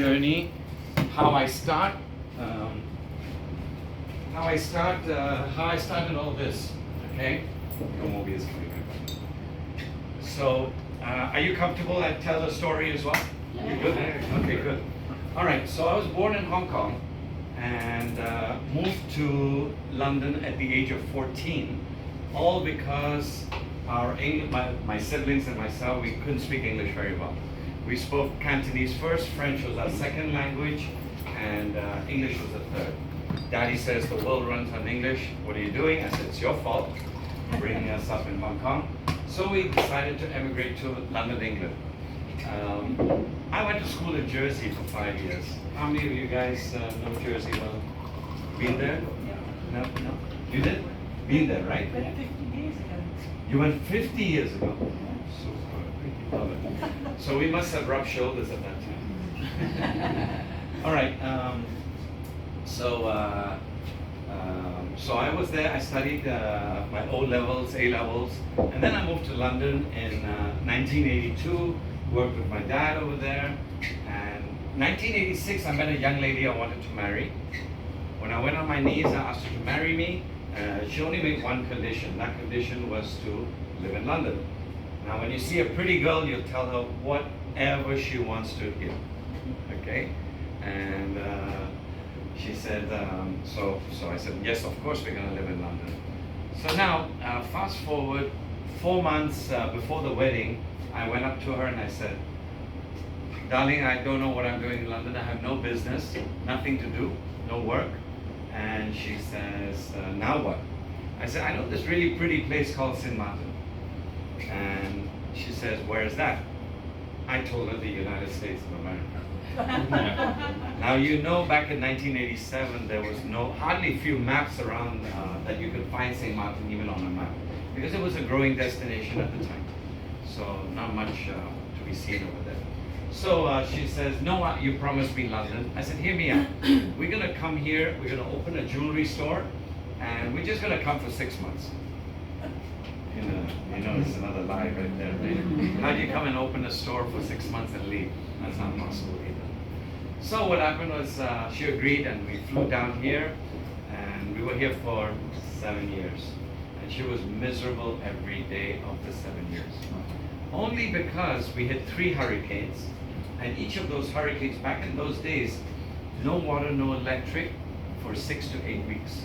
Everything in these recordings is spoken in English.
journey, how I start, how I started all this. Okay, your movie is coming back. So, are you comfortable? I tell the story as well. You good? Okay, good. All right. So I was born in Hong Kong and moved to London at the age of 14, all because my siblings and myself, we couldn't speak English very well. We spoke Cantonese first, French was our second language, and English was the third. Daddy says the world runs on English. What are you doing? I said, it's your fault, bringing us up in Hong Kong. So we decided to emigrate to London, England. I went to school in Jersey for 5 years. How many of you guys know Jersey well? Been there? No? No? You did? Been there, right? 50 years ago. You went 50 years ago. So love it. So we must have rubbed shoulders at that time. All right. So I was there. I studied my O levels, A levels, and then I moved to London in 1982. Worked with my dad over there. And 1986, I met a young lady I wanted to marry. When I went on my knees, I asked her to marry me. She only made one condition. That condition was to live in London. Now, when you see a pretty girl, you'll tell her whatever she wants to hear. Okay? And she said, so I said, yes, of course we're going to live in London. So now, fast forward 4 months before the wedding, I went up to her and I said, darling, I don't know what I'm doing in London. I have no business, nothing to do, no work. And she says, now what? I said, I know this really pretty place called St. Martin. And she says, where is that? I told her the United States of America. Now, you know, back in 1987, there was hardly few maps around that you could find St. Martin even on a map, because it was a growing destination at the time. So not much to be seen over there. So she says, no, you promised me London. I said, hear me out. We're going to come here, we're going to open a jewelry store, and we're just going to come for 6 months. You know, it's another lie right there. Right? How do you come and open a store for 6 months and leave? That's not possible either. So what happened was she agreed, and we flew down here, and we were here for 7 years. And she was miserable every day of the 7 years. Only because we had 3 hurricanes, and each of those hurricanes, back in those days, no water, no electric for 6 to 8 weeks.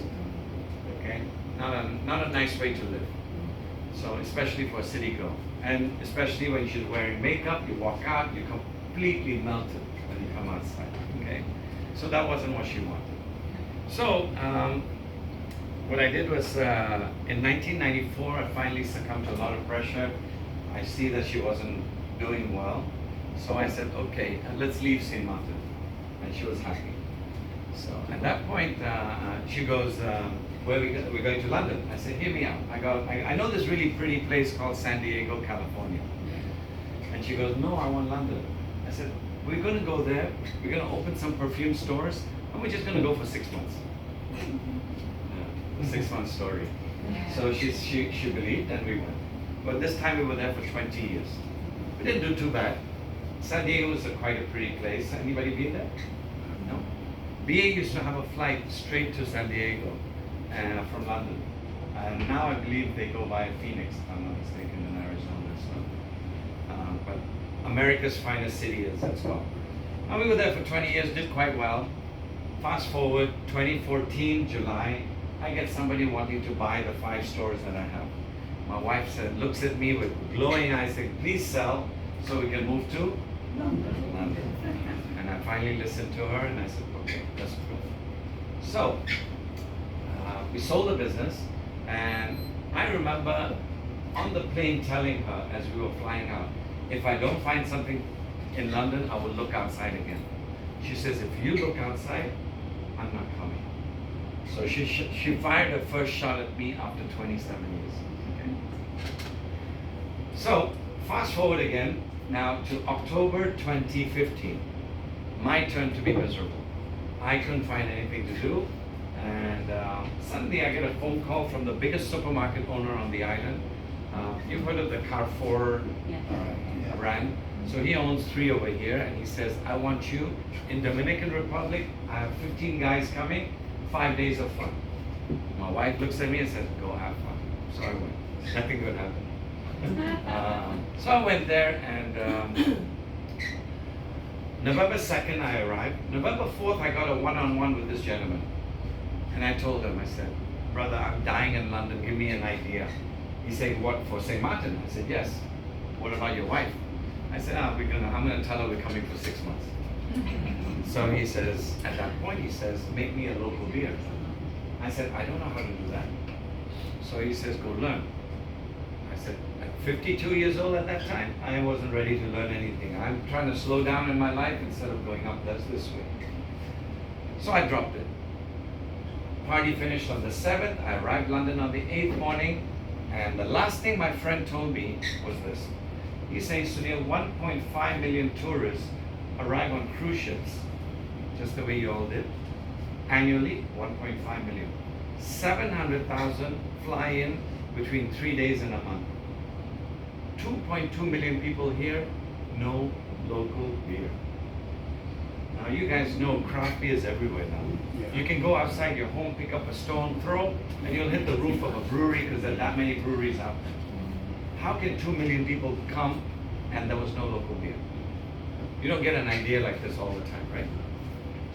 Okay? Not a nice way to live. So especially for a city girl. And especially when she's wearing makeup, you walk out, you're completely melted when you come outside. Okay? So that wasn't what she wanted. So what I did was in 1994, I finally succumbed to a lot of pressure. I see that she wasn't doing well. So I said, okay, let's leave St. Martin. And she was happy. So at that point, she goes, where we're going to London. I said, hear me out. I know this really pretty place called San Diego, California. And she goes, no, I want London. I said, we're going to go there. We're going to open some perfume stores, and we're just going to go for 6 months. The 6 month story. So she believed, and we went. But this time we were there for 20 years. We didn't do too bad. San Diego is quite a pretty place. Anybody been there? No? BA used to have a flight straight to San Diego from London. And now I believe they go by Phoenix, if I'm not mistaken, in Arizona. So, but America's finest city, as it's called. And we were there for 20 years, did quite well. Fast forward, 2014, July, I get somebody wanting to buy the 5 stores that I have. My wife looks at me with glowing eyes, saying, please sell so we can move to London. And I finally listened to her and I said, okay, let's go. So we sold the business, and I remember on the plane telling her as we were flying out, if I don't find something in London, I will look outside again. She says, if you look outside, I'm not coming. So she fired her first shot at me after 27 years. Okay. So fast forward again now to October 2015. My turn to be miserable. I couldn't find anything to do, and suddenly I get a phone call from the biggest supermarket owner on the island. You've heard of the Carrefour brand? So he owns 3 over here, and he says, I want you in Dominican Republic. I have 15 guys coming, 5 days of fun. My wife looks at me and says, go have fun. So I went. Nothing good happened. So I went there, and November 2nd I arrived. November 4th I got a one-on-one with this gentleman. And I told him, I said, brother, I'm dying in London, give me an idea. He said, what, for St. Martin? I said, yes. What about your wife? I said, I'm gonna tell her we're coming for 6 months. So he says, at that point he says, make me a local beer. I said, I don't know how to do that. So he says, go learn. I said, at 52 years old at that time, I wasn't ready to learn anything. I'm trying to slow down in my life instead of going up this way. So I dropped it. Party finished on the 7th. I arrived London on the 8th morning. And the last thing my friend told me was this. He says, Sunil, 1.5 million tourists arrive on cruise ships, just the way you all did. Annually, 1.5 million. 700,000 fly in between 3 days and a month. 2.2 million people here, no local beer. Now you guys know craft beer is everywhere now. Yeah. You can go outside your home, pick up a stone, throw, and you'll hit the roof of a brewery because there are that many breweries out there. How can 2 million people come and there was no local beer? You don't get an idea like this all the time, right?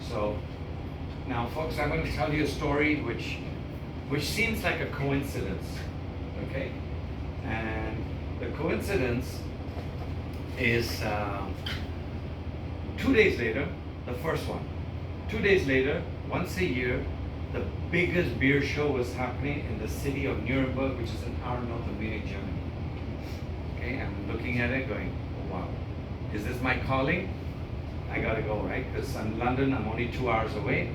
So now folks, I'm going to tell you a story which seems like a coincidence, okay? And the coincidence is 2 days later, the first one. 2 days later, once a year, the biggest beer show was happening in the city of Nuremberg, which is an hour north of Munich, Germany. Okay, I'm looking at it going, oh, wow, is this my calling? I gotta go, right? Because in London, I'm only 2 hours away.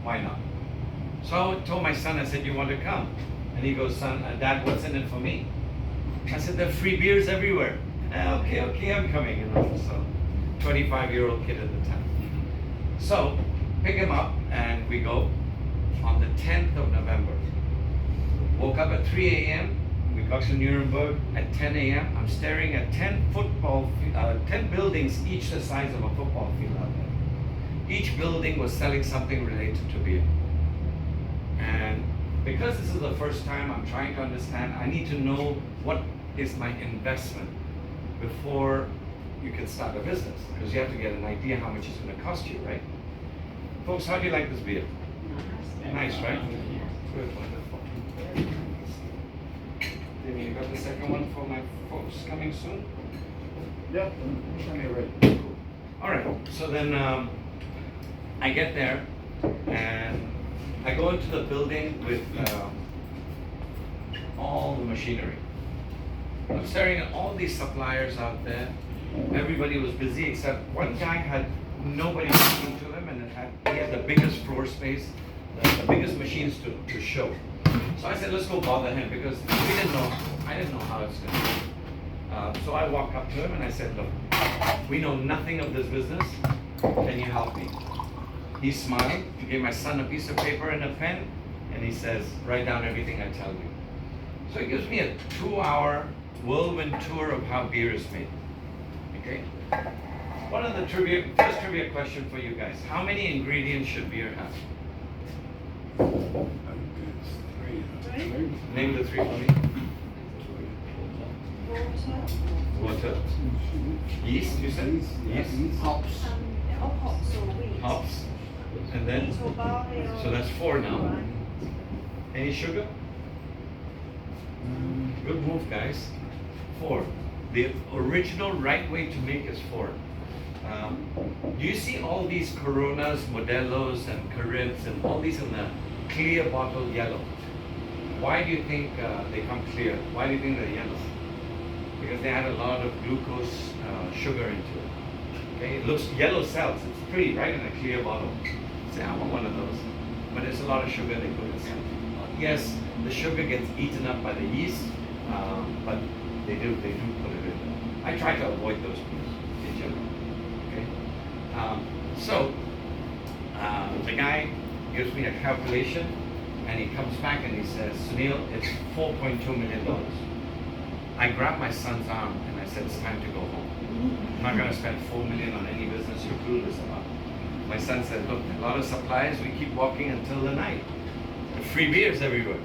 Why not? So I told my son, I said, you want to come? And he goes, son, Dad, what's in it for me? I said, there are free beers everywhere. Okay, I'm coming, you know. So 25-year-old kid at the time. So pick him up and we go on the 10th of November. Woke up at 3 a.m. We got to Nuremberg at 10 a.m. I'm staring at 10 buildings, each the size of a football field out there. Each building was selling something related to beer. And because this is the first time I'm trying to understand, I need to know what is my investment before you can start a business, because you have to get an idea how much it's going to cost you, right? Folks, how do you like this beer? Nice, right? Good, wonderful. Maybe you got the second one for my folks coming soon? Yeah. Okay, right. Cool. All right, so then I get there and I go into the building with all the machinery. I'm staring at all these suppliers out there. Everybody was busy except one guy had nobody talking to him, and he had the biggest floor space, the biggest machines to show. So I said, let's go bother him, because I didn't know how it's going to be. So I walked up to him and I said, look, we know nothing of this business. Can you help me? He smiled. He gave my son a piece of paper and a pen, and he says, write down everything I tell you. So he gives me a 2-hour whirlwind tour of how beer is made. Okay? One of the first trivia question for you guys. How many ingredients should beer have? Name the 3 for me. Water. Yeast, you said? Yeast. Hops. Hops or wheat. Hops. And then, Wheat or barley or so that's 4 now. Right. Any sugar? Good move, guys. 4. The original right way to make is 4. Do you see all these Coronas, Modelos, and Caribs, and all these in the clear bottle yellow? Why do you think they come clear? Why do you think they're yellow? Because they add a lot of glucose sugar into it. Okay, it looks yellow cells. It's pretty, right, in a clear bottle. Say, I want one of those. But there's a lot of sugar they put inside. Yes, the sugar gets eaten up by the yeast, but they do put it in. I try to avoid those beers in general. Okay, so the guy gives me a calculation, and he comes back and he says, Sunil, it's $4.2 million. I grabbed my son's arm and I said, it's time to go home. I'm not going to spend 4 million on any business you're clueless about. My son said, look, a lot of suppliers, we keep walking until the night. Free beers everywhere.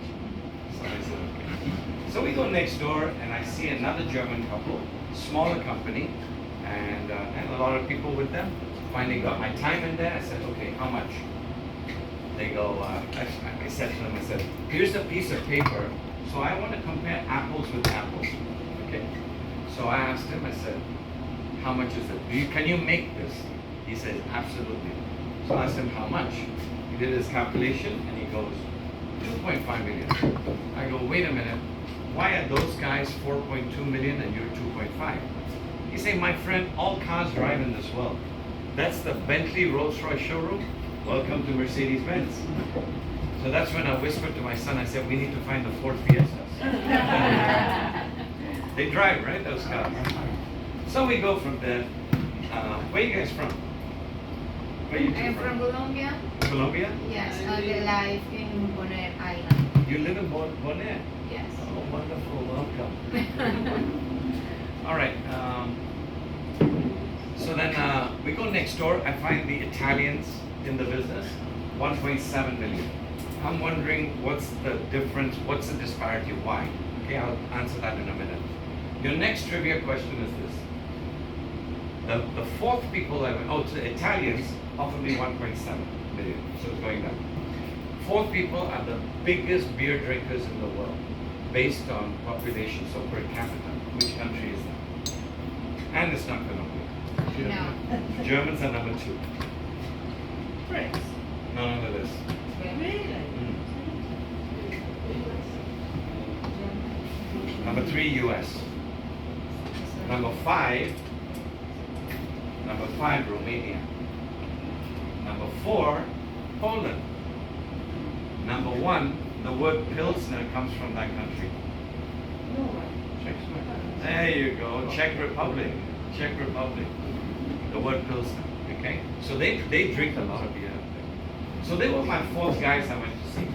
So I said, okay. So we go next door and I see another German couple, smaller company, and a lot of people with them. Finally got my time in there. I said, okay, how much? They go, I said to them, I said, here's a piece of paper. So I want to compare apples with apples. Okay. So I asked him, I said, how much is it? Can you make this? He says, absolutely. So I asked him how much. He did his calculation and he goes, 2.5 million. I go, wait a minute. Why are those guys 4.2 million and you're 2.5? He said, my friend, all cars drive in this world. That's the Bentley Rolls-Royce showroom. Welcome to Mercedes-Benz. So that's when I whispered to my son, I said, we need to find the Ford Fiestas. They drive, right, those cars? So we go from there. Where are you guys from? Where are you two I'm from Colombia. Colombia? Yes, I live in Bonaire Island. You live in Bonaire? Yes. Oh, wonderful, welcome. All right, so then we go next door. I find the Italians in the business, 1.7 million. I'm wondering what's the difference, what's the disparity, why? Okay, I'll answer that in a minute. Your next trivia question is this. The fourth people I went, the Italians offered me 1.7 million, so it's going down. Fourth people are the biggest beer drinkers in the world, based on population, so per capita. Which country is that? And it's not Colombia. No. Germans are number 2. France. None on the list. Really? Number 3, US. Number 5, Romania. Number 4, Poland. Number 1, the word Pilsner comes from that country. There you go, Czech Republic. The word Pilsner, okay? So they drink a lot of beer up there. So they were my 4th guys I went to see.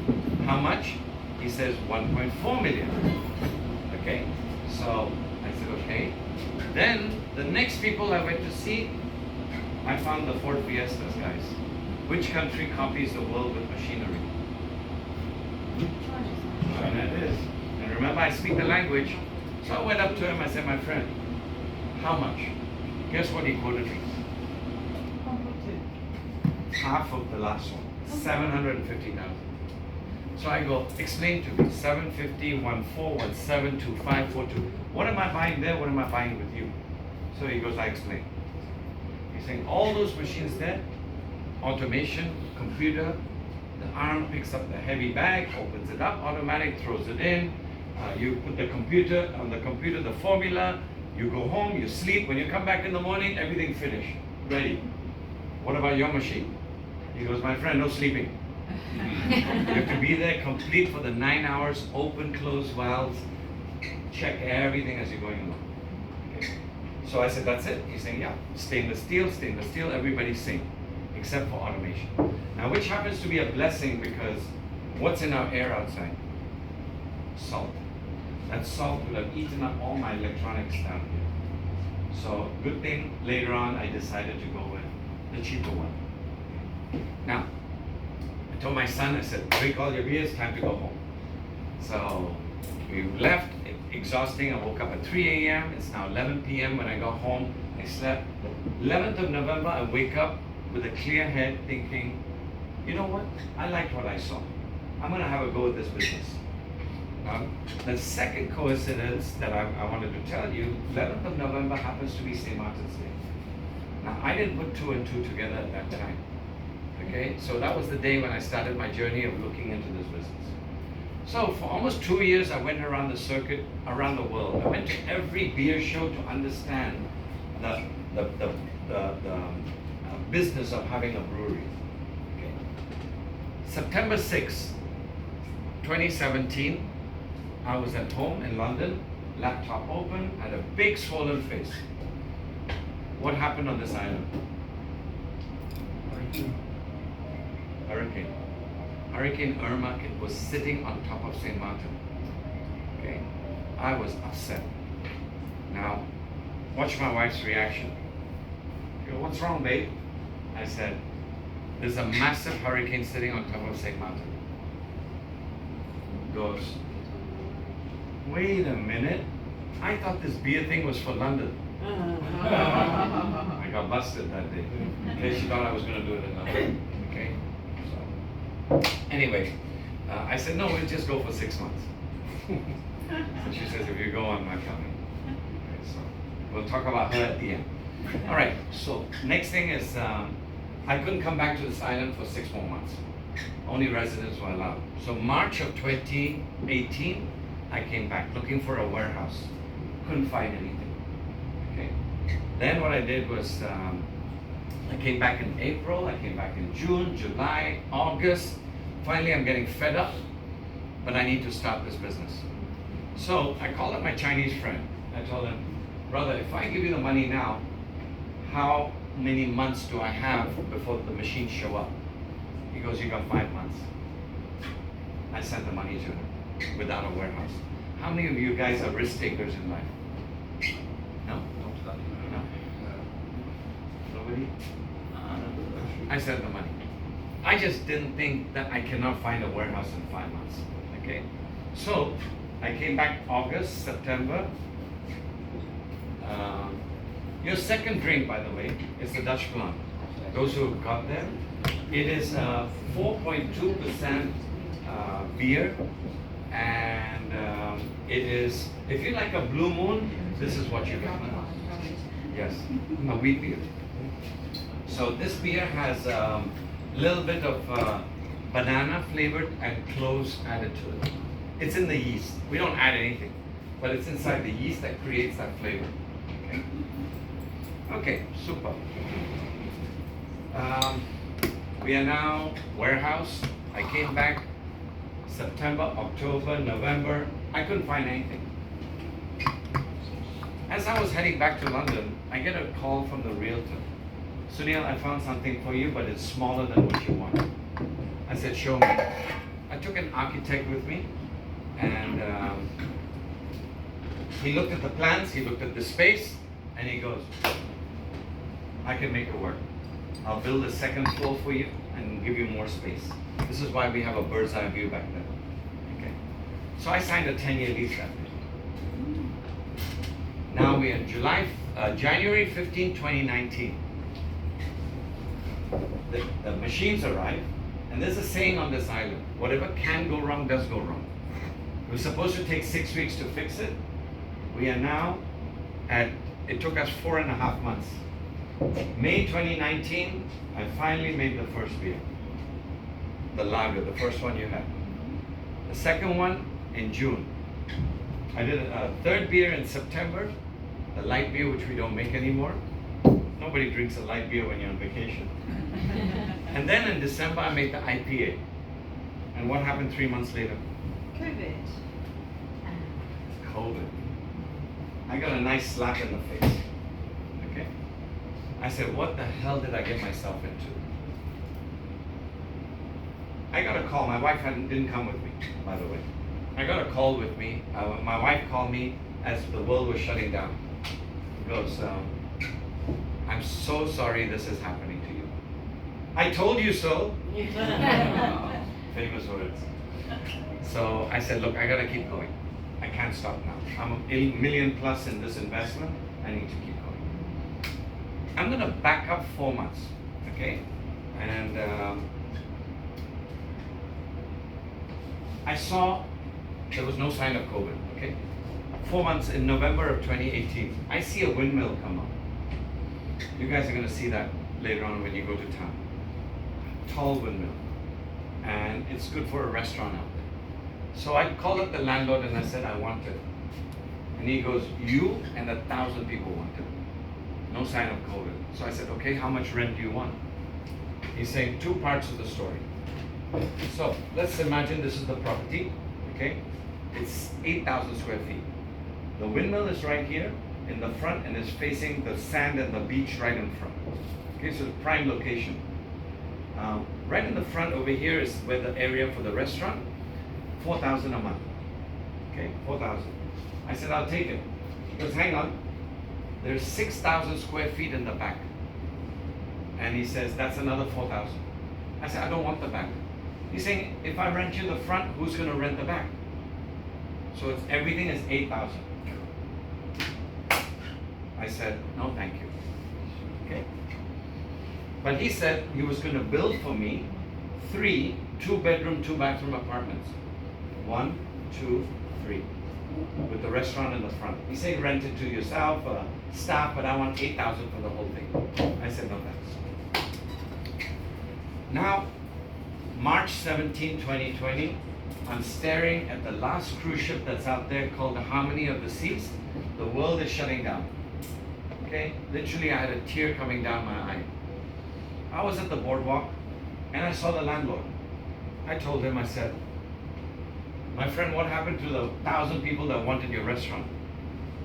How much? He says 1.4 million. Okay? So I said, okay. Then the next people I went to see, I found the Ford Fiestas guys. Which country copies the world with machinery? China it is. And remember, I speak the language. So I went up to him, I said, my friend, how much? Guess what he quoted me? Half of the last one, 750,000. So I go, explain to me, 750, 14, 17, 25, 42. What am I buying there? What am I buying with you? So he goes, I explain. He's saying all those machines there, automation, computer, the arm picks up the heavy bag, opens it up, automatic, throws it in. You put the computer on the computer, the formula. You go home, you sleep. When you come back in the morning, everything finished, ready. What about your machine? He goes, my friend, no sleeping. You have to be there complete for the 9 hours, open, close valves, check everything as you're going along. Okay. So I said, that's it? He's saying, yeah, stainless steel, everybody's same, except for automation. Now, which happens to be a blessing because what's in our air outside? Salt. That salt would have eaten up all my electronics down here. So good thing later on I decided to go with the cheaper one. Now, I told my son, I said, drink all your beers, time to go home. So we left, exhausting. I woke up at 3 a.m. It's now 11 p.m. When I got home, I slept. 11th of November, I wake up with a clear head thinking, you know what? I liked what I saw. I'm going to have a go at this business. The second coincidence that I wanted to tell you, 11th of November happens to be St. Martin's Day. Now, I didn't put 2 and 2 together at that time. Okay, so that was the day when I started my journey of looking into this business. So for almost 2 years, I went around the circuit, around the world. I went to every beer show to understand the business of having a brewery. Okay. September 6, 2017, I was at home in London, laptop open, had a big swollen face. What happened on this island? Hurricane. Hurricane Irma, it was sitting on top of St. Martin. Okay, I was upset. Now, Watch my wife's reaction. She goes, "What's wrong, babe?" I said, "There's a massive hurricane sitting on top of Snake Mountain." Goes, "Wait a minute. I thought this beer thing was for London." I got busted that day. Okay, she thought I was going to do it in London. Okay, so anyway, I said, "No, we'll just go for 6 months." So she says, "If you go, I'm not coming." Okay, so we'll talk about her at the end. All right, so next thing is I couldn't come back to this island for 6 more months. Only residents were allowed. So March of 2018, I came back looking for a warehouse. Couldn't find anything. Okay. Then what I did was I came back in April, I came back in June, July, August. Finally, I'm getting fed up, but I need to start this business. So I called up my Chinese friend. I told him, "Brother, if I give you the money now, how many months do I have before the machines show up?" He goes, "You got 5 months." I sent the money to him without a warehouse. How many of you guys are risk takers in life? No? No? Nobody? I sent the money. I just didn't think that I cannot find a warehouse in 5 months. Okay? So I came back August, September. Your second drink, by the way, is the Dutch Blonde. Those who have got there, it is 4.2% beer, and it is, if you like a Blue Moon, this is what you get. Yes, a wheat beer. So this beer has a little bit of banana flavored and cloves added to it. It's in the yeast. We don't add anything, but it's inside the yeast that creates that flavor. Okay, okay, super. We are now warehouse. I came back September, October, November. I couldn't find anything. As I was heading back to London, I get a call from the realtor. "Sunil, I found something for you, but it's smaller than what you want." I said, "Show me." I took an architect with me, and he looked at the plans, he looked at the space, and he goes, "I can make it work. I'll build a second floor for you and give you more space." This is why we have a bird's eye view back there. Okay. So I signed a 10-year lease that day. Now we are January 15, 2019. The machines arrive, and there's a saying on this island: whatever can go wrong does go wrong. It was supposed to take 6 weeks to fix it. We are now it took us 4.5 months. May 2019, I finally made the first beer. The lager, the first one you had. The second one in June. I did a third beer in September, the light beer, which we don't make anymore. Nobody drinks a light beer when you're on vacation. And then in December, I made the IPA. And what happened 3 months later? COVID. COVID. I got a nice slap in the face. Okay? I said, "What the hell did I get myself into?" I got a call. My wife didn't come with me, by the way. I got a call with me. My wife called me as the world was shutting down. She goes, "I'm so sorry this is happening to you." "I told you so." Famous words. So I said, "Look, I gotta keep going. I can't stop now. I'm a million plus in this investment. I need to keep going." I'm gonna back up 4 months, okay? And I saw there was no sign of COVID, okay? 4 months in November of 2018, I see a windmill come up. You guys are gonna see that later on when you go to town. Tall windmill. And it's good for a restaurant out there. So I called up the landlord and I said, "I want it." And he goes, "You and 1,000 people want it. No sign of COVID." So I said, "Okay, how much rent do you want?" He's saying 2 parts of the story. So let's imagine this is the property, okay? It's 8,000 square feet. The windmill is right here in the front and is facing the sand and the beach right in front. Okay, so the prime location. Right in the front over here is where the area for the restaurant. 4,000 a month. 4,000. I said, "I'll take it." He goes, "Hang on. There's 6,000 square feet in the back. And he says, that's another 4,000. I said, I don't want the back. He's saying, if I rent you the front, who's going to rent the back? So everything is 8,000. I said, no, thank you. Okay. But he said he was going to build for me 3 2-bedroom, 2-bathroom apartments. 1, 2, 3. With the restaurant in the front. He said rent it to yourself, staff, but I want 8,000 for the whole thing. I said, no thanks. Now, March 17, 2020, I'm staring at the last cruise ship that's out there called the Harmony of the Seas. The world is shutting down. Okay? Literally, I had a tear coming down my eye. I was at the boardwalk and I saw the landlord. I told him, I said, my friend, what happened to the 1,000 people that wanted your restaurant?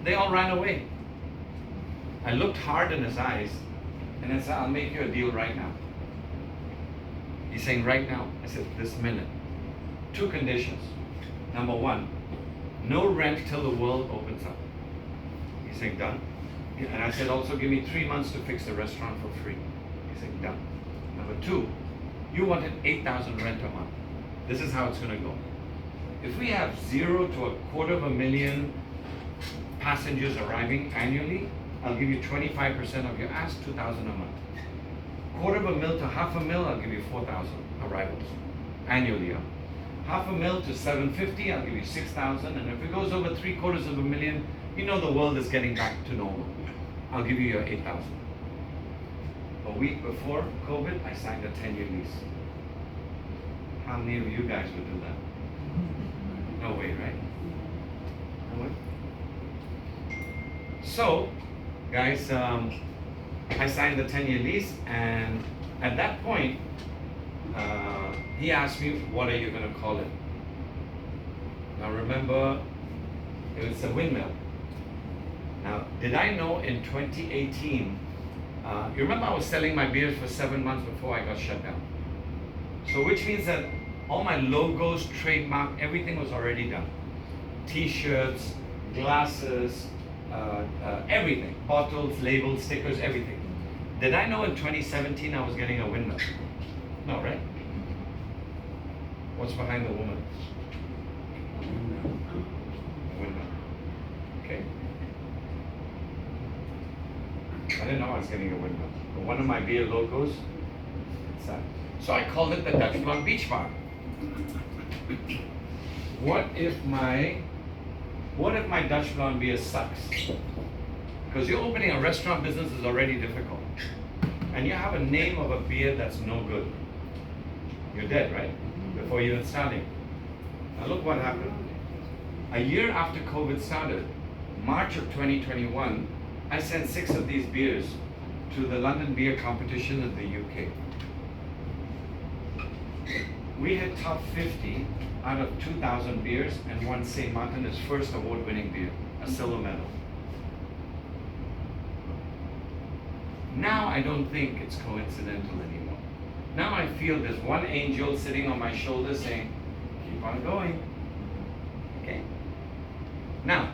They all ran away. I looked hard in his eyes and I said, I'll make you a deal right now. He's saying, right now? I said, this minute. 2 conditions. Number 1, no rent till the world opens up. He's saying, done. And I said, also give me 3 months to fix the restaurant for free. He's saying, done. Number 2, you wanted 8,000 rent a month. This is how it's going to go. If we have 0 to 250,000 passengers arriving annually, I'll give you 25% of your ask, 2,000 a month. 250,000 to 500,000, I'll give you 4,000 arrivals annually. 500,000 to 750, I'll give you 6,000. And if it goes over 750,000, you know the world is getting back to normal. I'll give you your 8,000. A week before COVID, I signed a 10-year lease. How many of you guys would do that? No way, right? No way. So, guys, I signed the 10-year lease, and at that point, he asked me, what are you going to call it? Now remember, it was a windmill. Now, did I know in 2018, you remember I was selling my beers for 7 months before I got shut down. So which means that all my logos, trademark, everything was already done. T-shirts, glasses, everything. Bottles, labels, stickers, everything. Did I know in 2017 I was getting a windmill? No, right? What's behind the woman? A windmill. Okay. I didn't know I was getting a windmill. But one of my beer logos, it's that. So I called it the Dutch Blonde Beach Bar. What if my Dutch Blonde beer sucks? Because you're opening a restaurant business is already difficult. And you have a name of a beer that's no good. You're dead, right? Before even starting. Now look what happened. A year after COVID started, March of 2021, I sent 6 of these beers to the London Beer Competition in the UK. We had top 50 out of 2,000 beers and won St. Martin as first award-winning beer, a silver medal. Now I don't think it's coincidental anymore. Now I feel there's one angel sitting on my shoulder saying, keep on going. Okay? Now,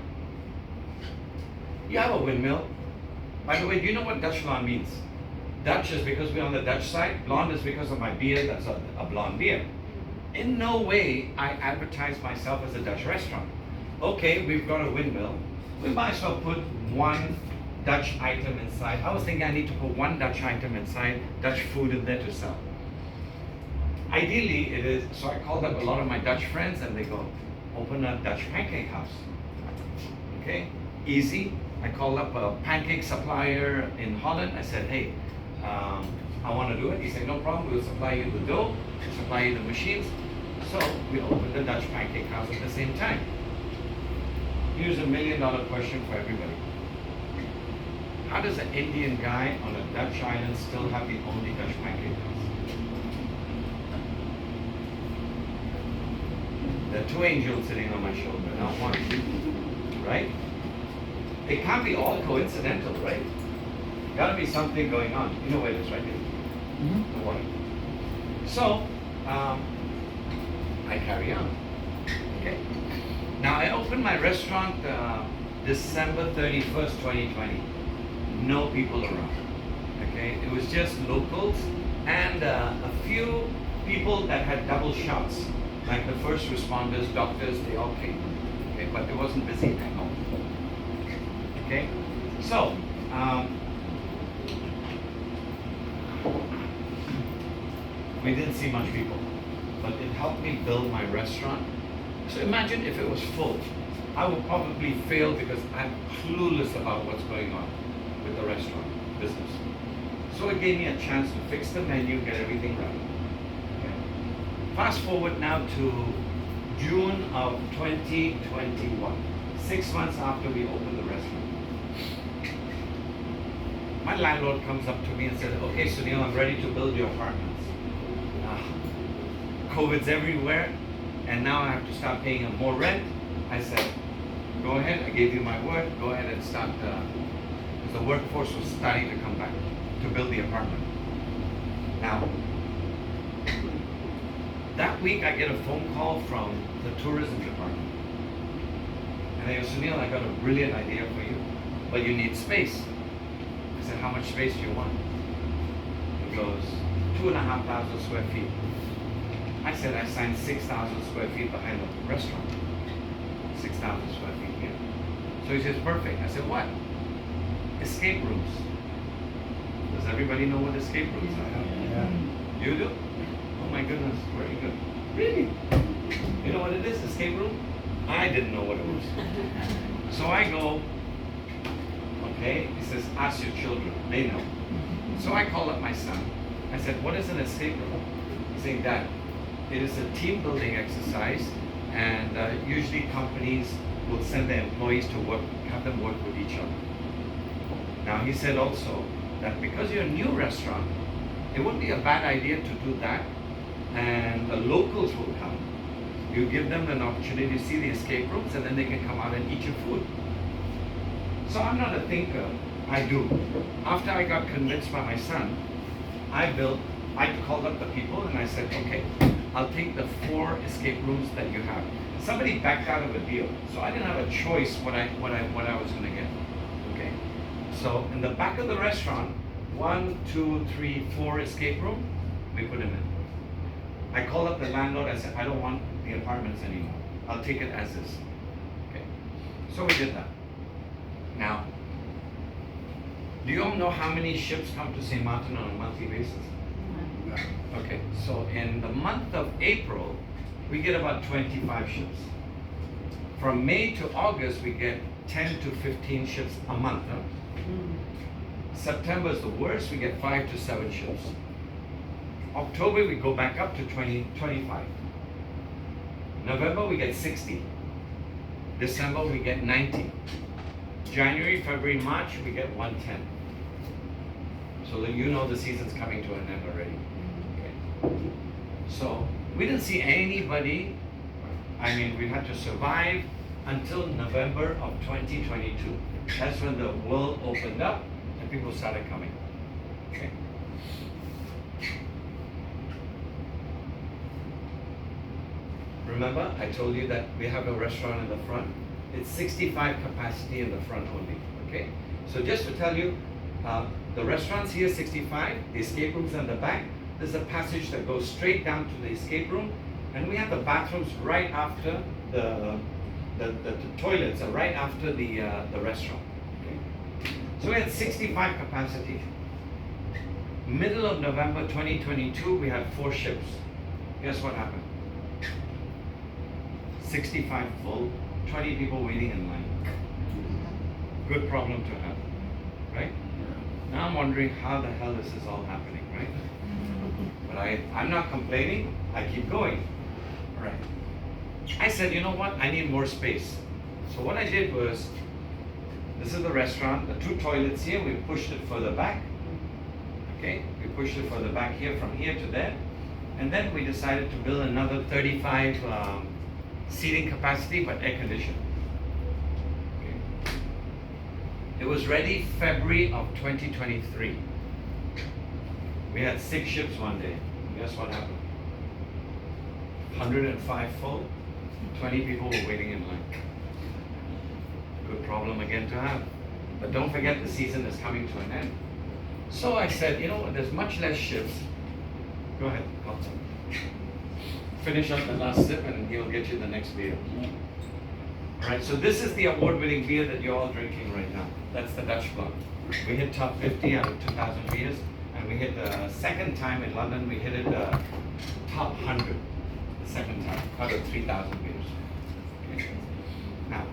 you have a windmill. By the way, do you know what Dutch blonde means? Dutch is because we're on the Dutch side. Blonde is because of my beer, that's a blonde beer. In no way I advertise myself as a Dutch restaurant. Okay, we've got a windmill. We might as well put one Dutch item inside. I was thinking I need to put one Dutch item inside, Dutch food in there to sell. Ideally, it is, so I called up a lot of my Dutch friends and they go, open a Dutch pancake house. Okay, easy. I called up a pancake supplier in Holland. I said, hey, I want to do it. He said, no problem, we'll supply you the dough, we'll supply you the machines. So we opened the Dutch pancake house at the same time. Here's $1 million question for everybody. How does an Indian guy on a Dutch island still have the only Dutch pancake house? There are 2 angels sitting on my shoulder, not one. Right? It can't be all coincidental, right? Gotta be something going on. You know where it is, right? The water. So, I carry on. Okay. Now I opened my restaurant December 31st, 2020. no people around. Okay, it was just locals and a few people that had double shots, like the first responders, doctors, they all came. Okay, but it wasn't busy at all. Okay, so we didn't see much people, but it helped me build my restaurant. So imagine if it was full. I would probably fail because I'm clueless about what's going on with the restaurant business. So it gave me a chance to fix the menu, get everything right. Okay. Fast forward now to June of 2021, 6 months after we opened the restaurant. My landlord comes up to me and says, okay, Sunil, I'm ready to build your apartments. COVID's everywhere, and now I have to start paying him more rent. I said, go ahead, I gave you my word, go ahead and start, because the workforce was starting to come back to build the apartment. Now, that week I get a phone call from the tourism department. And they go, Sunil, I got a brilliant idea for you, but you need space. I said, how much space do you want? He goes, 2,500 square feet. I said, I signed 6,000 square feet behind the restaurant. 6,000 square feet here. So he says, perfect. I said, what? Escape rooms. Does everybody know what escape rooms are? Yeah. You do? Oh my goodness, very good. Really? You know what it is, escape room? I didn't know what it was. So I go, okay, he says, ask your children, they know. So I call up my son. I said, what is an escape room? He's saying, Dad, it is a team building exercise, and usually companies will send their employees to work, have them work with each other. Now he said also that because you're a new restaurant, it wouldn't be a bad idea to do that, and the locals will come. You give them an opportunity to see the escape rooms, and then they can come out and eat your food. So I'm not a thinker, I do. After I got convinced by my son, I called up the people and I said, okay, I'll take the 4 escape rooms that you have. Somebody backed out of a deal, so I didn't have a choice what I was going to get. Okay, so in the back of the restaurant, 1, 2, 3, 4 escape room, we put them in. I called up the landlord. I said, I don't want the apartments anymore. I'll take it as is. Okay, so we did that. Now, do you all know how many ships come to St. Martin on a monthly basis? Okay, so in the month of April, we get about 25 ships. From May to August, we get 10 to 15 ships a month. Huh? September is the worst, we get 5 to 7 ships. October, we go back up to 20, 25. November, we get 60. December, we get 90. January, February, March, we get 110. So that you know the season's coming to an end already. Okay. So we didn't see anybody. I mean, we had to survive until November of 2022. That's when the world opened up and people started coming. Okay. Remember, I told you that we have a restaurant in the front. It's 65 capacity in the front only. Okay. So just to tell you, the restaurant's here 65, the escape room's in the back. There's a passage that goes straight down to the escape room, and we have the bathrooms right after the toilets are right after the restaurant. Okay. So we had 65 capacity. Middle of November 2022, we had 4 ships. Guess what happened? 65 full, 20 people waiting in line. Good problem to have, right? Now I'm wondering how the hell this is all happening, right? But I'm not complaining, I keep going. All right. I said, you know what, I need more space. So what I did was, this is the restaurant, the 2 toilets here, we pushed it further back. Okay, we pushed it further back here, from here to there. And then we decided to build another 35 seating capacity, but air conditioned. Okay. It was ready February of 2023. We had 6 ships one day. Guess what happened? 105 full, 20 people were waiting in line. Good problem again to have. But don't forget the season is coming to an end. So I said, you know what, there's much less ships. Go ahead, Carlton. Finish up the last sip and he'll get you the next beer. Alright, so this is the award-winning beer that you're all drinking right now. That's the Dutch Blonde. We hit top 50 out of 2,000 beers, and we hit the second time in London, we hit it top 100, the second time, out of 3,000 beers. Okay. Now,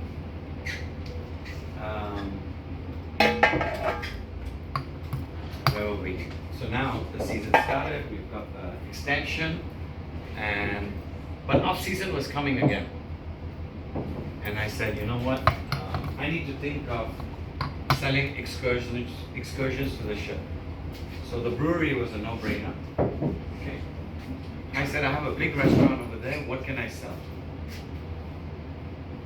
where were we? So now the season started, we've got the extension, but off-season was coming again. And I said, you know what, I need to think of selling excursions to the ship. So the brewery was a no-brainer. Okay. I said, I have a big restaurant over there, what can I sell?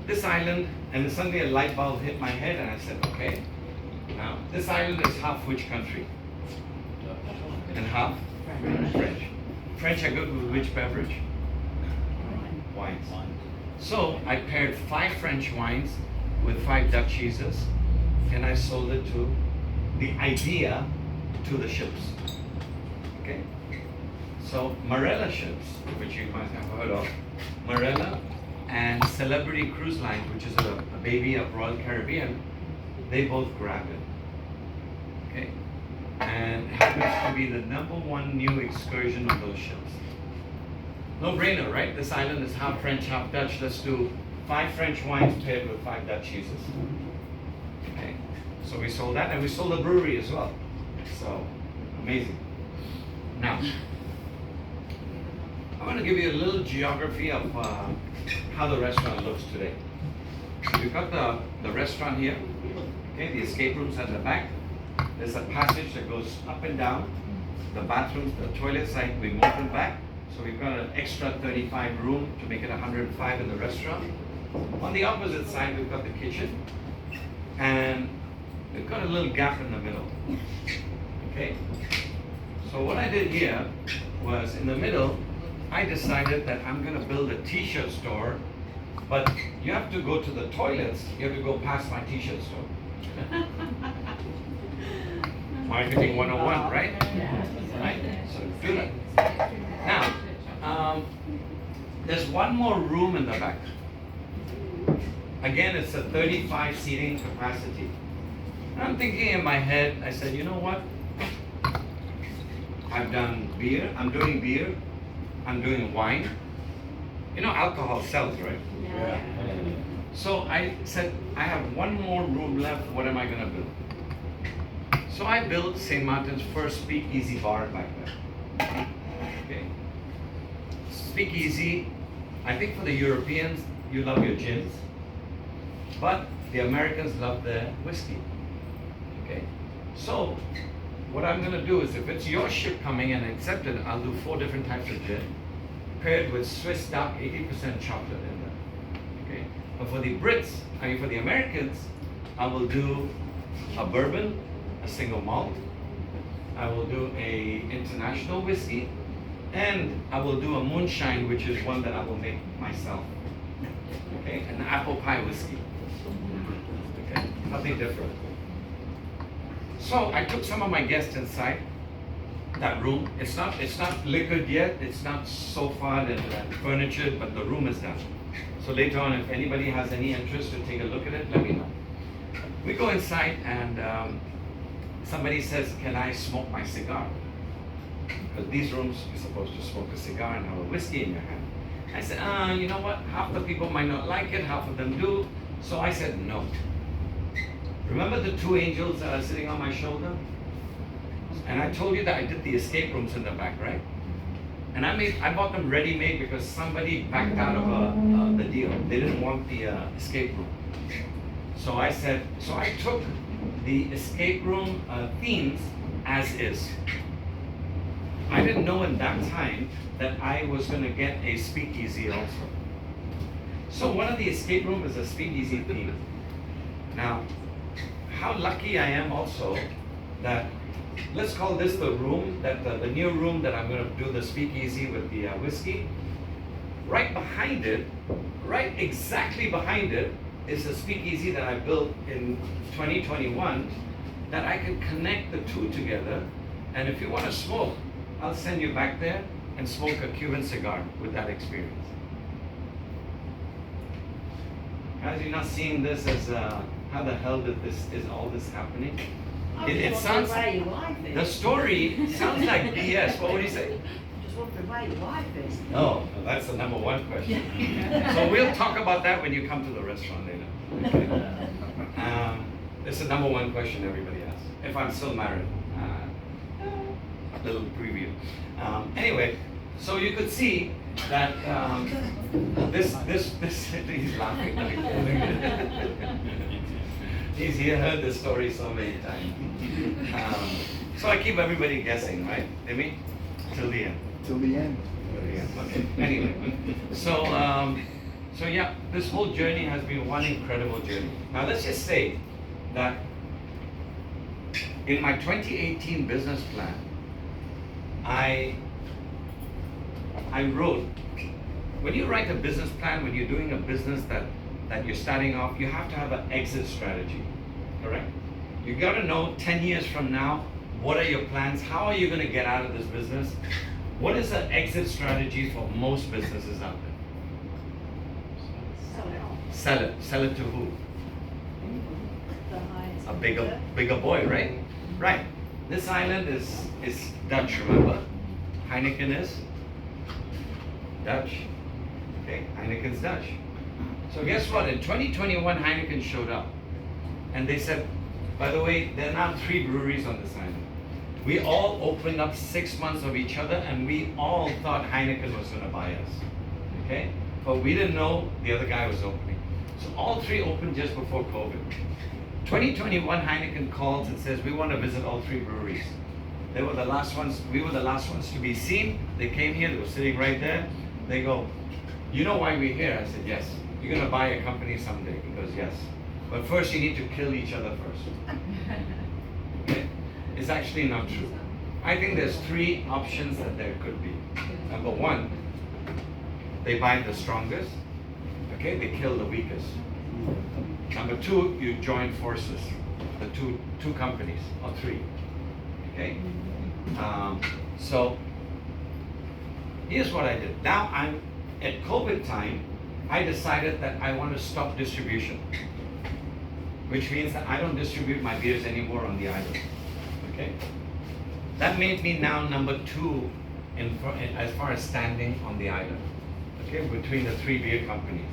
This island, and then suddenly a light bulb hit my head and I said, okay, now this island is half which country? And half? French. French are good with which beverage? Wines. So I paired 5 French wines with 5 Dutch cheeses, and I sold it to the idea to the ships. Okay? So Marella ships, which you might have heard of, Marella and Celebrity Cruise Line, which is a baby of Royal Caribbean, they both grabbed it. Okay? And it happens to be the #1 new excursion of those ships. No brainer, right? This island is half French, half Dutch. Let's do 5 French wines paired with 5 Dutch cheeses. Okay, so we sold that, and we sold the brewery as well. So, amazing. Now, I want to give you a little geography of how the restaurant looks today. We've got the restaurant here. Okay, the escape rooms at the back. There's a passage that goes up and down. The bathrooms, the toilet side, we moved them back. So we've got an extra 35 room to make it 105 in the restaurant. On the opposite side, we've got the kitchen. And we've got a little gap in the middle. Okay? So what I did here was, in the middle, I decided that I'm going to build a t-shirt store, but you have to go to the toilets, you have to go past my t-shirt store. Marketing 101, right? Right? So do that. Now, there's one more room in the back. Again, it's a 35 seating capacity. And I'm thinking in my head, I said, you know what? I've done beer, I'm doing beer, I'm doing wine. You know, alcohol sells, right? Yeah. So I said, I have one more room left, what am I gonna build? So I built St. Martin's first speakeasy bar back there. Okay. Speakeasy, I think for the Europeans, you love your gins, but the Americans love their whiskey. Okay. So what I'm gonna do is, if it's your ship coming and accepted, I'll do 4 different types of gin, paired with Swiss dark 80% chocolate in there. Okay. But for the Brits, for the Americans, I will do a bourbon, a single malt. I will do a international whiskey, and I will do a moonshine, which is one that I will make myself. Okay, an apple pie whiskey. Okay, nothing different. So I took some of my guests inside that room. It's not liquored yet. It's not sofa and furniture, but the room is done. So later on, if anybody has any interest to take a look at it, let me know. We go inside and somebody says, can I smoke my cigar? Because these rooms, you're supposed to smoke a cigar and have a whiskey in your hand. I said, you know what? Half the people might not like it, half of them do. So I said no. Remember the 2 angels that are sitting on my shoulder? And I told you that I did the escape rooms in the back, right? And I bought them ready-made because somebody backed out of the deal. They didn't want the escape room. So I took the escape room themes as is. I didn't know in that time that I was going to get a speakeasy also. So one of the escape room is a speakeasy theme. Now, how lucky I am also that, let's call this the room, that the new room that I'm going to do the speakeasy with the whiskey. Right behind it, right exactly behind it, is a speakeasy that I built in 2021 that I can connect the two together. And if you want to smoke, I'll send you back there and smoke a Cuban cigar with that experience. Guys, you're not seeing this as how the hell is all this happening? It sounds, the way your life is. the story sounds like BS. What would you say? Just want the way your life is. No, that's the number one question. So we'll talk about that when you come to the restaurant later. Okay? It's the number one question everybody asks. If I'm still married. Little preview. Anyway, so you could see that this he's laughing. He's heard this story so many times. So I keep everybody guessing, right? Amy? Till the end. Till the end. Okay. Anyway, so yeah, this whole journey has been one incredible journey. Now let's just say that in my 2018 business plan, I wrote, when you write a business plan, when you're doing a business that you're starting off, you have to have an exit strategy, correct? You got to know 10 years from now, what are your plans? How are you going to get out of this business? What is the exit strategy for most businesses out there? Sell it on. Sell it. Sell it to who? The highest A bidder. bigger boy, right? Right. This island is Dutch, remember? Heineken is Dutch. Okay, Heineken's Dutch. So guess what? In 2021, Heineken showed up. And they said, by the way, there are now 3 breweries on this island. We all opened up 6 months of each other, and we all thought Heineken was going to buy us. Okay? But we didn't know the other guy was opening. So all 3 opened just before COVID. 2021, Heineken calls and says, we want to visit all 3 breweries. They were the last ones, we were the last ones to be seen. They came here, they were sitting right there. They go, you know why we're here? I said, yes. You're going to buy a company someday. He goes, yes. But first you need to kill each other first. Okay? It's actually not true. I think there's 3 options that there could be. Number 1, they buy the strongest. Okay, they kill the weakest. Number 2, you join forces. The two companies, or 3. Okay? So here's what I did. Now I'm at COVID time, I decided that I want to stop distribution, which means that I don't distribute my beers anymore on the island. Okay? That made me now number 2 as far as standing on the island. Okay, between the 3 beer companies.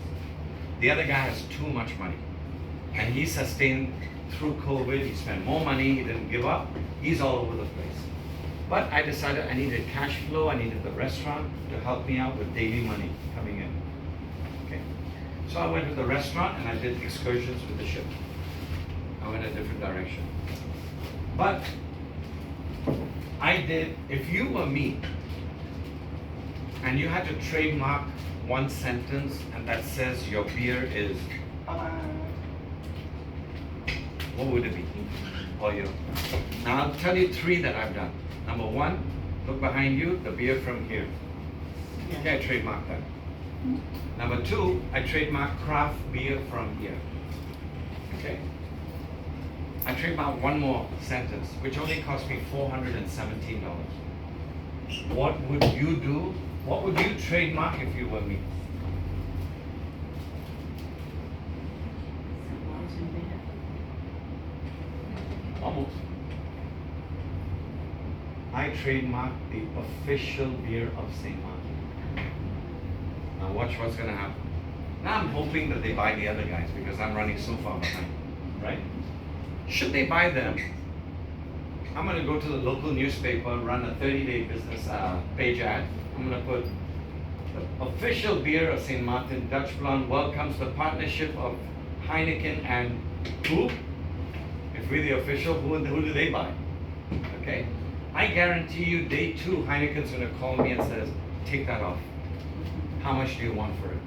The other guy has too much money, and he sustained through COVID. He spent more money. He didn't give up. He's all over the place. But I decided I needed cash flow. I needed the restaurant to help me out with daily money coming in. Okay, so I went to the restaurant and I did excursions with the ship. I went a different direction. But I did. If you were me, and you had to trademark one sentence, and that says your beer is, what would it be? Or you? Now I'll tell you 3 that I've done. Number 1, look behind you, the beer from here. Okay, I trademarked that. Number 2, I trademarked craft beer from here. Okay. I trademarked one more sentence, which only cost me $417. What would you do? What would you trademark if you were me? Almost. I trademarked the official beer of St. Martin. Now watch what's going to happen. Now I'm hoping that they buy the other guys because I'm running so far behind, right? Should they buy them, I'm going to go to the local newspaper, run a 30-day business page ad. I'm going to put the official beer of St. Martin, Dutch Blonde, welcomes the partnership of Heineken and who? If we're the official, who do they buy? Okay? I guarantee you, day 2, Heineken's going to call me and says, take that off. How much do you want for it?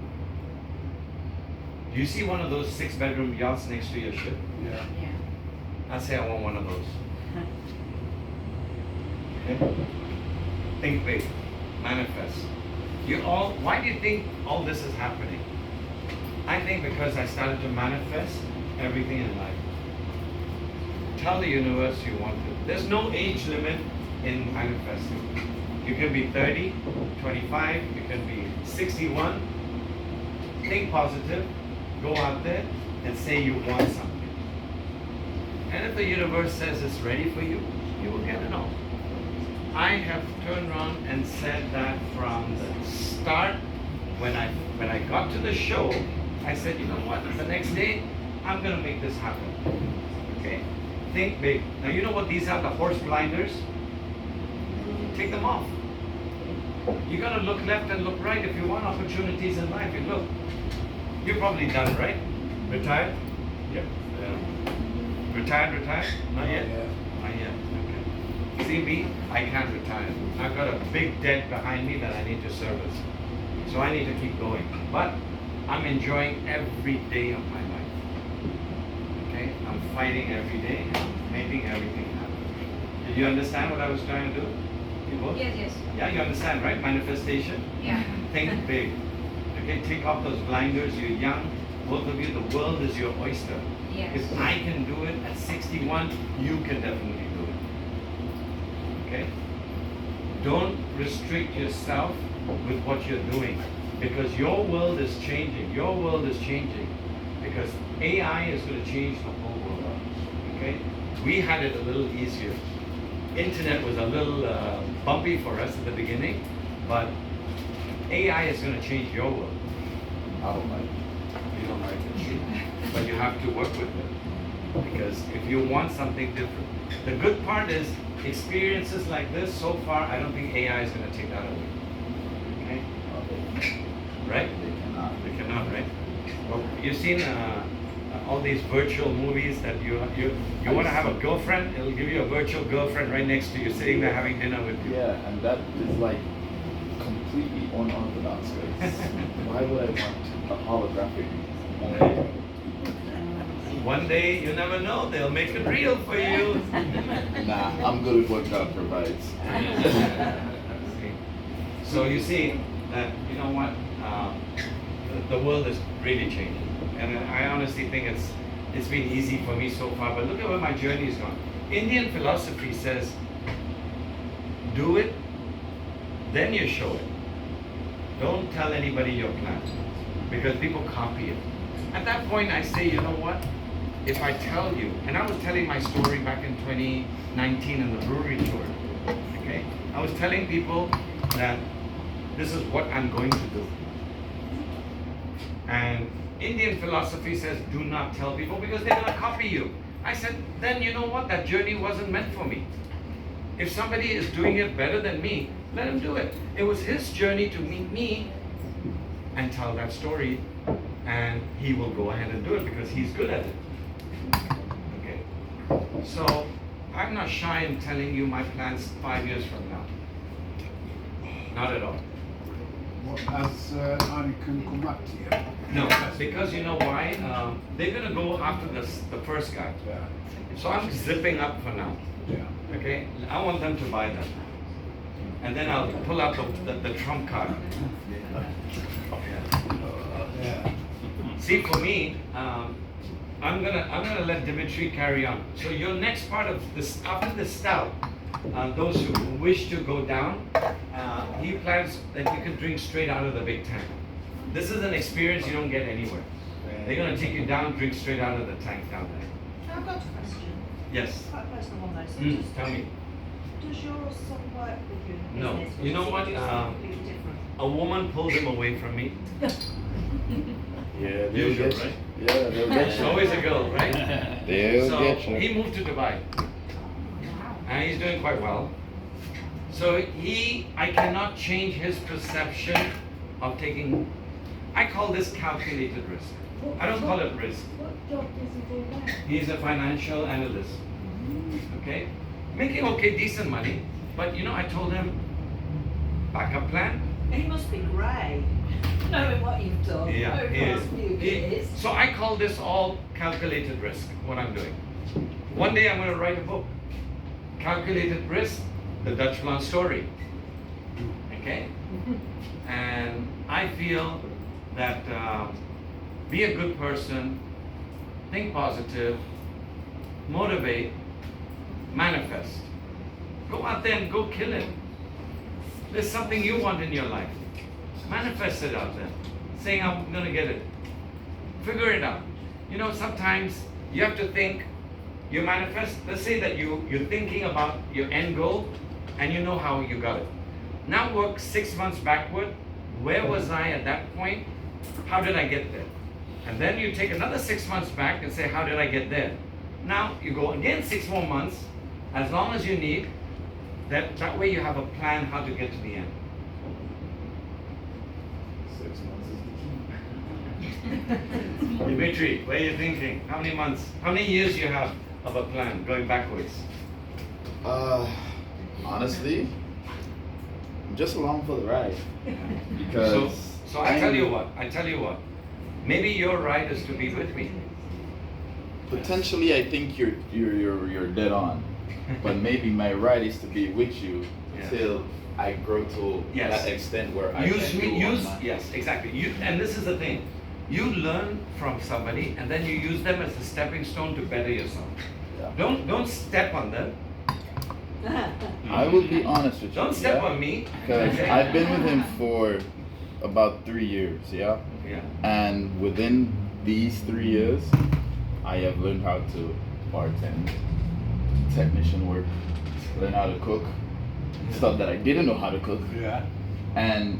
Do you see one of those 6-bedroom yachts next to your ship? Yeah. I say I want one of those. Okay? Think big. Manifest. Why do you think all this is happening? I think because I started to manifest everything in life. Tell the universe you want to. There's no age limit in manifesting. You can be 30, 25, you can be 61. Think positive, go out there and say you want something. And if the universe says it's ready for you, you will get it all. I have turned around and said that from the start. When I got to the show, I said, you know what, the next day, I'm gonna make this happen. Okay? Think big. Now you know what these are, the horse blinders? Take them off. You gotta look left and look right if you want opportunities in life. You look. You're probably done, right? Retired? Yep. Retired? Not yet? Not yet. Okay. See me? I can't retire. I've got a big debt behind me that I need to service. So I need to keep going. But I'm enjoying every day of my life. Okay? I'm fighting every day and making everything happen. Did you understand what I was trying to do? You both? Yes. Yeah, you understand, right? Manifestation? Yeah. Think big. Okay, take off those blinders. You're young. Both of you, the world is your oyster. Yes. If I can do it at 61, you can definitely do it. Okay? Don't restrict yourself with what you're doing, because your world is changing. Your world is changing because AI is going to change the whole world. Okay? We had it a little easier. Internet was a little bumpy for us at the beginning, but AI is going to change your world. I don't like it. You don't like it, but you have to work with it, because if you want something different, the good part is experiences like this. So far, I don't think AI is going to take that away. Okay, right? They They cannot, right? Well, you've seen all these virtual movies that you want to have a girlfriend. It'll give you a virtual girlfriend right next to you, sitting there having dinner with you. Yeah, and that is like completely unorthodox. Why would I want a holographic woman? One day, you never know, they'll make it real for you. Nah, I'm good with what God provides. So you see that, you know what, the world is really changing. And I honestly think it's been easy for me so far, but look at where my journey has gone. Indian philosophy says, do it, then you show it. Don't tell anybody your plan, because people copy it. At that point, I say, you know what? If I tell you, and I was telling my story back in 2019 in the brewery tour, okay? I was telling people that this is what I'm going to do. And Indian philosophy says, do not tell people because they're going to copy you. I said, then you know what? That journey wasn't meant for me. If somebody is doing it better than me, let him do it. It was his journey to meet me and tell that story, and he will go ahead and do it because he's good at it. Okay. So I'm not shy in telling you my plans 5 years from now. Not at all. What, has Heineken come back to you? No, because you know why? They're gonna go after the first guy. Yeah. So I'm zipping up for now. Yeah. Okay, I want them to buy them, and then I'll pull out the trump card. Yeah. Yeah. See, for me, I'm gonna let Dimitri carry on. So your next part of this, after the stout, those who wish to go down, he plans that you can drink straight out of the big tank. This is an experience you don't get anywhere. They're gonna take you down, drink straight out of the tank down there. I've got a question. Yes. Quite a personal one though. So Tell me. does your son work with you in No. business? Or You know does he what, do something completely different? A woman pulled him away from me. Yeah, they'll Usual, get you. right? Yeah, they'll get It's you. always a girl, right? They'll So get you. he moved to Dubai, and he's doing quite well. So I cannot change his perception of taking, I call this calculated risk. I don't call it risk. What job does he do now? He's a financial analyst, okay? Making okay, decent money, but you know, I told him, backup plan. He must be grey, knowing what you've done Yeah, over he the is. last few years. So I call this all calculated risk, what I'm doing. One day I'm going to write a book, Calculated Risk, the Dutch Blonde story, okay? And I feel that be a good person, think positive, motivate, manifest. Go out there and go kill it. There's something you want in your life. Manifest it out there. Saying, I'm gonna get it. Figure it out. You know, sometimes you have to think, you manifest, let's say that you're thinking about your end goal and you know how you got it. Now work 6 months backward. Where was I at that point? How did I get there? And then you take another 6 months back and say, how did I get there? Now you go again 6 more months, as long as you need. That way you have a plan how to get to the end. 6 months is the key. Dimitri, where are you thinking? How many months? How many years you have of a plan going backwards? Honestly, I'm just along for the ride. Because So I tell you what. Maybe your ride is to be with me. potentially I think you're dead on. But maybe my ride is to be with you Yeah. till I grow to Yes. that extent where I Use can me, do use, on my- yes, exactly. And this is the thing. You learn from somebody and then you use them as a stepping stone to better yourself. Yeah. Don't step on them. I will be honest with you. Don't step yeah? on me. Because Okay? I've been with him for about 3 years, yeah? Yeah. And within these 3 years, I have learned how to bartend, technician work, learn how to cook, stuff that I didn't know how to cook. Yeah. And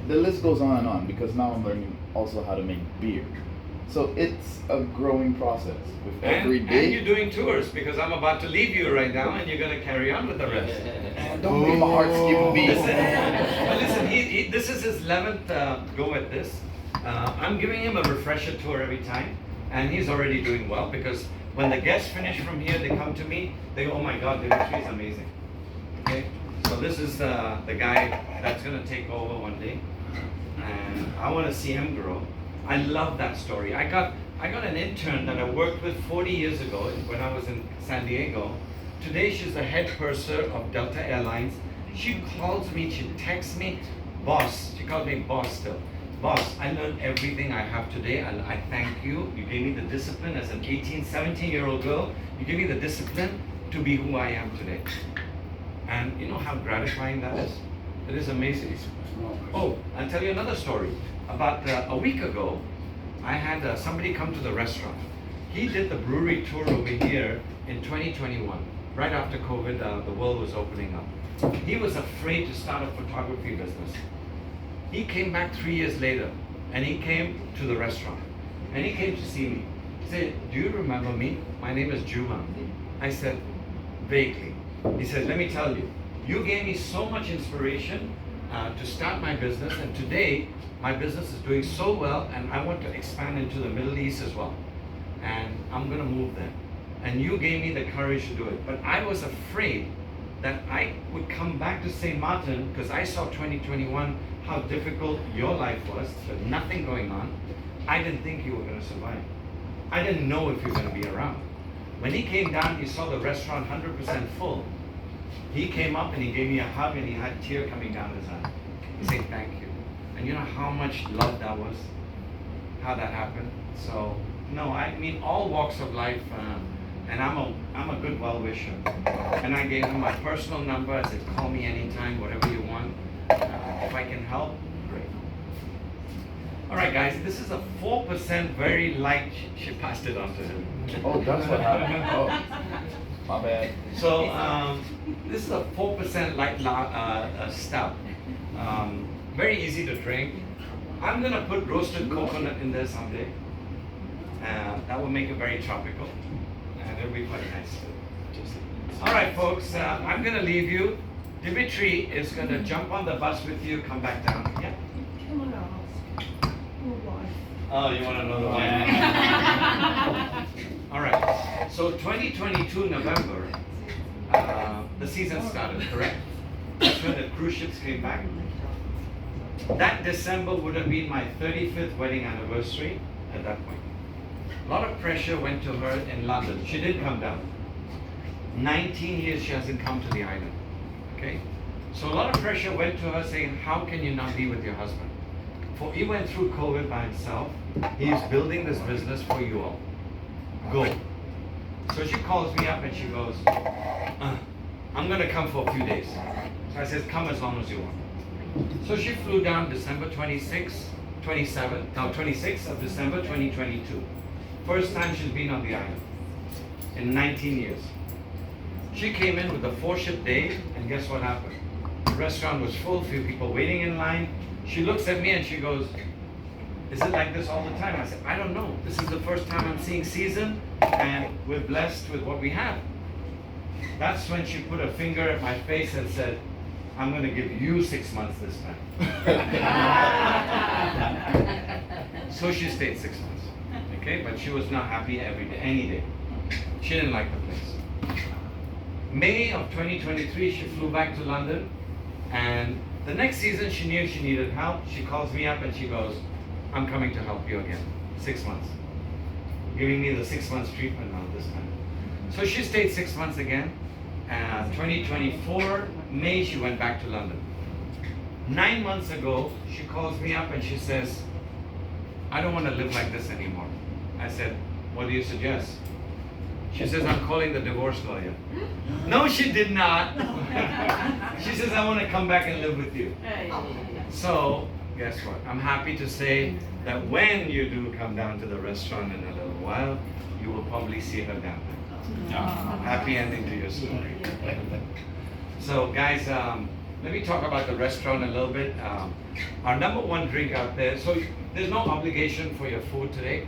the list goes on and on because now I'm learning also how to make beer. So it's a growing process with every And day. you're doing tours because I'm about to leave you right now and you're going to carry on with the rest. Don't make my heart skip a beat. Listen, this is his 11th go at this. I'm giving him a refresher tour every time, and he's already doing well because when the guests finish from here, they come to me, they go, oh my God, Dimitri is amazing. Okay? So this is the guy that's going to take over one day, and I want to see him grow. I love that story. I got an intern that I worked with 40 years ago when I was in San Diego. Today she's the head purser of Delta Airlines. She calls me, she texts me, boss. She calls me boss still. Boss, I learned everything I have today and I thank you. You gave me the discipline as an 18, 17-year-old girl. You gave me the discipline to be who I am today. And you know how gratifying that is? It is amazing. Oh, I'll tell you another story. About a week ago, I had somebody come to the restaurant. He did the brewery tour over here in 2021, right after COVID, the world was opening up. He was afraid to start a photography business. He came back 3 years later, and he came to the restaurant, and he came to see me. He said, do you remember me? My name is Juma. I said, vaguely. He said, let me tell you, you gave me so much inspiration to start my business, and today my business is doing so well, and I want to expand into the Middle East as well. And I'm gonna move there. And you gave me the courage to do it. But I was afraid that I would come back to St. Martin because I saw 2021 how difficult your life was, with nothing going on. I didn't think you were gonna survive. I didn't know if you were gonna be around. When he came down, he saw the restaurant 100% full. He came up and he gave me a hug and he had a tear coming down his eye. He said, thank you. And you know how much love that was? How that happened? So, no, I mean all walks of life, and I'm a good well-wisher. And I gave him my personal number. I said, call me anytime, whatever you want. If I can help, great. All right, guys, this is a 4% very light. She passed it on to him. Oh, that's what happened. Oh, my bad. So this is a 4% light stout. Very easy to drink. I'm gonna put roasted coconut in there someday. That will make it very tropical, and it'll be quite nice. All right, folks, I'm gonna leave you. Dimitri is gonna jump on the bus with you, come back down. Yeah. Can I ask your wife? Oh, you wanna know the why? All right. So 2022 November, the season started, correct? That's when the cruise ships came back. That December would have been my 35th wedding anniversary at that point. A lot of pressure went to her in London. She did come down. 19 years she hasn't come to the island. Okay? So a lot of pressure went to her saying, how can you not be with your husband? he went through COVID by himself. He's building this business for you all. Go. So she calls me up and she goes, I'm gonna come for a few days. So I says, come as long as you want. So she flew down December 26th of December 2022. First time she's been on the island in 19 years. She came in with a 4-ship day, and guess what happened? The restaurant was full, few people waiting in line. She looks at me and she goes, is it like this all the time? I said, I don't know. This is the first time I'm seeing season, and we're blessed with what we have. That's when she put a finger at my face and said, I'm going to give you 6 months this time. So she stayed 6 months. Okay, but she was not happy every day, any day. She didn't like the place. May of 2023, she flew back to London, and the next season she knew she needed help. She calls me up and she goes, I'm coming to help you again. 6 months. Giving me the 6 months treatment now this time. So she stayed 6 months again. 2024, May, she went back to London. 9 months ago, she calls me up and she says, I don't want to live like this anymore. I said, what do you suggest? She says, I'm calling the divorce lawyer. No, she did not. She says, I want to come back and live with you. So, guess what? I'm happy to say that when you do come down to the restaurant in a little while, you will probably see her down there. Happy ending to your story. So, guys, let me talk about the restaurant a little bit. Our number one drink out there, so there's no obligation for your food today.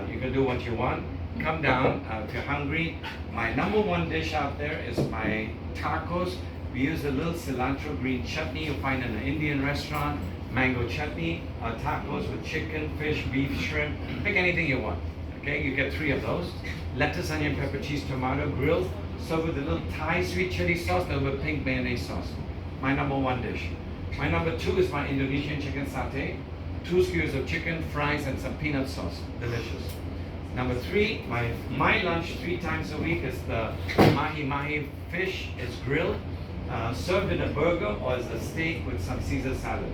You can do what you want. Come down if you're hungry. My number one dish out there is my tacos. We use a little cilantro green chutney you find in an Indian restaurant. Mango chutney, tacos with chicken, fish, beef, shrimp. Pick anything you want. Okay, you get 3 of those. Lettuce, onion, pepper, cheese, tomato, grilled. Served with a little Thai sweet chili sauce, a little bit pink mayonnaise sauce. My number one dish. My number 2 is my Indonesian chicken satay. 2 skewers of chicken, fries, and some peanut sauce. Delicious. Number 3, my lunch 3 times a week is the mahi fish. It's grilled, served in a burger or as a steak with some Caesar salad.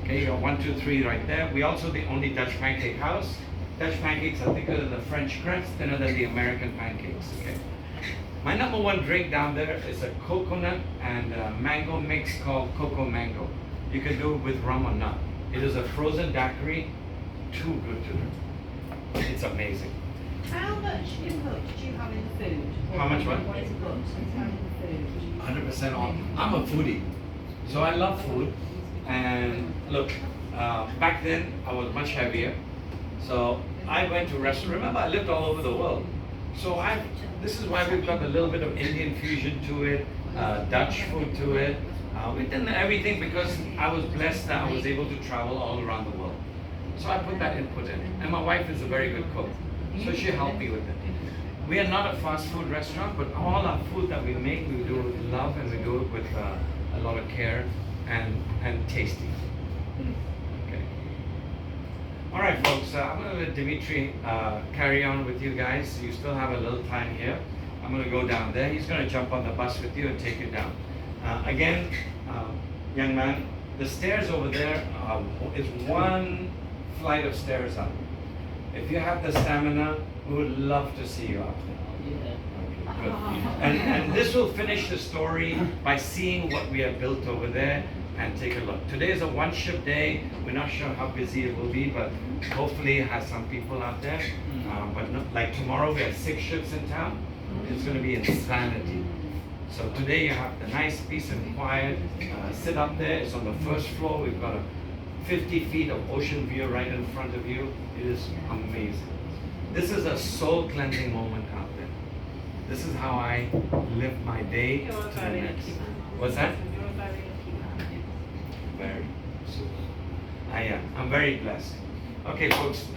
Okay, you got 1, 2, 3 right there. We also the only Dutch pancake house. Dutch pancakes are thicker than the French crepes, thinner than the American pancakes. Okay. My number one drink down there is a coconut and mango mix called Coco Mango. You can do it with rum or not. It is a frozen daiquiri, too good to drink. It's amazing. How much input did you have in the food? How much what? What is input in the food? 100% on. I'm a foodie, so I love food. And look, back then I was much heavier, so I went to restaurants. Remember, I lived all over the world, so this is why we've got a little bit of Indian fusion to it, Dutch food to it. We've done everything because I was blessed that I was able to travel all around the world. So I put that input in, and my wife is a very good cook, so she helped me with it. We are not a fast food restaurant, but all our food that we make, we do it with love, and we do it with a lot of care and tasty. Okay. All right, folks. I'm going to let Dimitri carry on with you guys. You still have a little time here. I'm going to go down there. He's going to jump on the bus with you and take you down. Again, young man, the stairs over there is 1 flight of stairs up. If you have the stamina, we would love to see you up there. Okay, good. And this will finish the story by seeing what we have built over there and take a look. Today is a 1-ship day. We're not sure how busy it will be, but hopefully it has some people out there. But not, like tomorrow, we have 6 ships in town. It's going to be insanity. So today you have the nice peace and quiet. Sit up there. It's on the 1st floor. We've got a 50 feet of ocean view right in front of you. It is amazing. This is a soul cleansing moment out there. This is how I live my day to the next. What's that? Very super. I am. I'm very blessed. Okay, folks.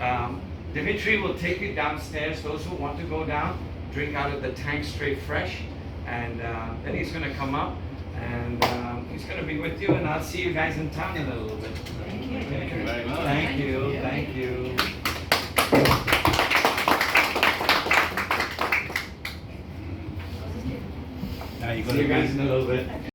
Dimitri will take you downstairs. Those who want to go down, drink out of the tank straight fresh. And then he's going to come up and he's going to be with you, and I'll see you guys in town in a little bit. Thank you.